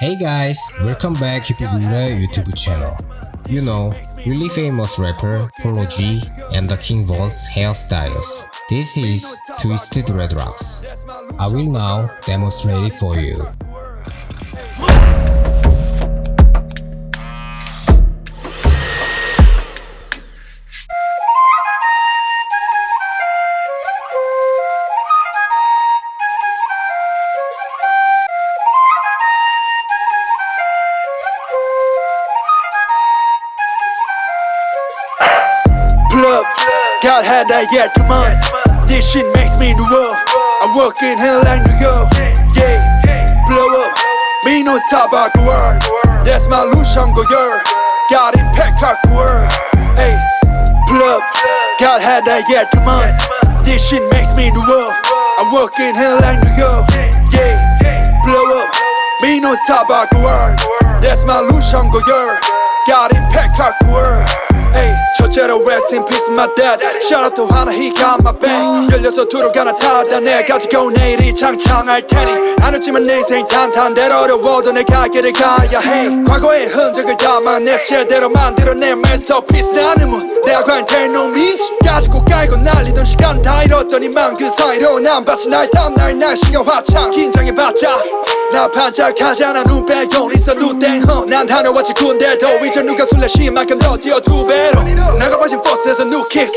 Hey guys, welcome back to Buddha YouTube channel. You know, really famous rapper Polo G and the King Von's hairstyles. This is Twisted Red Rocks. I will now demonstrate it for you. Pull up, got had that yet, come on. This shit makes me new up. I'm working hell like New York. Yeah, blow up. Me no stop back the world. That's my Lucian go girl. Got impact back the world. Hey, pull up, got had that yet, come on. This shit makes me new up. I'm working hell like New York. Yeah, blow up. Me no stop back the world. That's my Lucian go girl. Got impact back the world. Hey, 첫째로 rest in peace my dad. Shout out to 하나 he got my back. 16두로 갈아타다 내 가지고 내일이 창창할 테니 아는지만 내 인생 탄탄대로 어려워도 내 갈 길을 가야 해. 과거의 흔적을 담아내서 제대로 만들어낸 masterpiece. 나는 문 내가 관된 놈이 가지고 깔고 날리던 시간 다 잃었더니만 그 사이로 난 마치 날 다음날 날씨가 화창 긴장해봤자 나 반짝하잖아. 눈 빼고 있어 눈땡 난 다녀왔지 군대도 이제 누가 술래 심만큼 더 뛰어 두 배로 나가봐진 버스에서 new kicks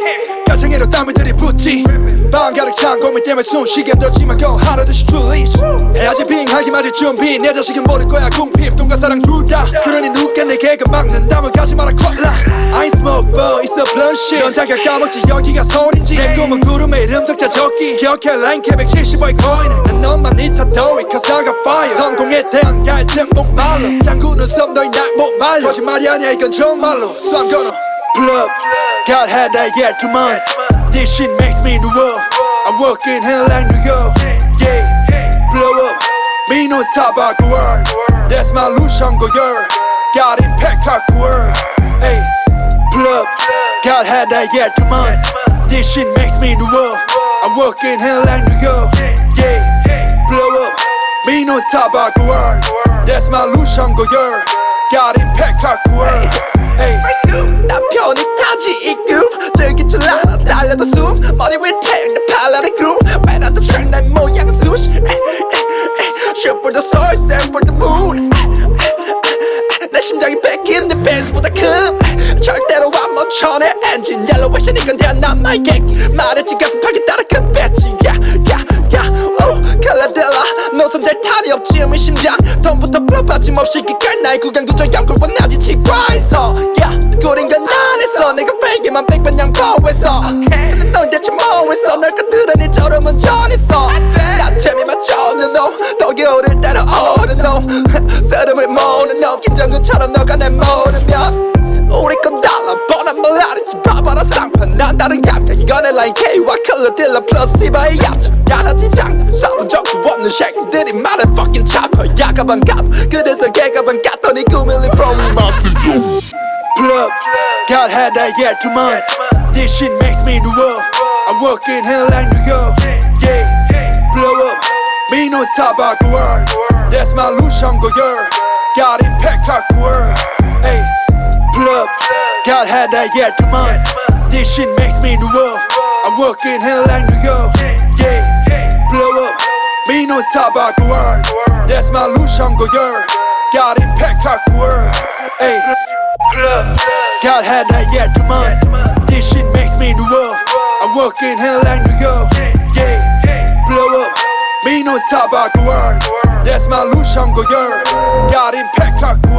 가창에도 땀을 들이붓지 방 가득 찬 고민 때문에 숨쉬게 들지만 go harder than truly 해야지 빙하게 맞을 준비 내 자식은 모를 거야 궁핍 돈과 사랑 둘 다 그러니 누가 내 개그 막는다면 가지 마라 콜라 I ain't smoke but it's a blunt shit 넌 자기가 까먹지 여기가 서울인지 내 꿈은 구름에 이름 석자 적기 기억해 라인 K 175의 코인은 난 너만이 타도이 cause I got fire 성공에 대한 갈증 목말라 장구는 썸 너희 날 못 말려 거짓말이 아니야 이건 정말로 So I'm gonna pull up got had that yet 2 months This shit makes me new up I'm working hell like New York Yeah, blow up Me no stop back the world That's my Lucian go girl Got impact back the world Hey, pull up got had that yet 2 months This shit makes me new up I'm working hell like New York Yeah, blow up Me no stop back the world That's my Lucian go girl Got impact back the world Hey 나 편히 타지 이 groove 즐길 줄 알아 달려도 숨 머리 위에 태우는 발랄한 groove Right on the track 난 모양 sushi Shoot for the stars and for the moon 내 심장이 백인 내 베이스보다 큰 절대로 안 멈춰 내 엔진 옐로우션 이건 대한 my gang 말했지 가슴팍에 따라 큰 배치 칼라델라 노선 잘 탈이 없지 음의 심장 덤부터 플로 빠짐없이 기깔 나의 구간 구조 연결 원하지 치과에서 꾸린 건 안했어 내가 베개만 백번 양보했어 근데 넌 대체 뭐했어 널 건드려니 저러면 전했어 나 재미만 쫓는 너 오를 따라 오는 너 세름을 모는 너 긴장구처럼 너가 내 모르면 우리 건 달라 뻔한 말 아니지 봐봐라 쌍판 난 다른 감각 이건 라인 K와 컬러 딜러 플러스 이바의 약점 야라지 장난 써본 적도 없는 새끼들이 말해 fucking chopper 야가방 갑 그래서 개가방 갔더니 꾸밀린 from nothing Pull up, got had that yet 2 months This shit makes me new up I'm working hell like New York Yeah, blow up Me no stop back the world That's my Lucian go girl Got impact back the world Hey, pull up, got had that yet 2 months This shit makes me new up I'm working hell like New York Yeah, blow up Me no stop back the world That's my Lucian go girl Got impact back the world Hey, pull up got had that yet 2 months This shit makes me new up I'm working hell like New York Yeah, blow up Me no stop back the world That's my Lucian go girl Got impact back the world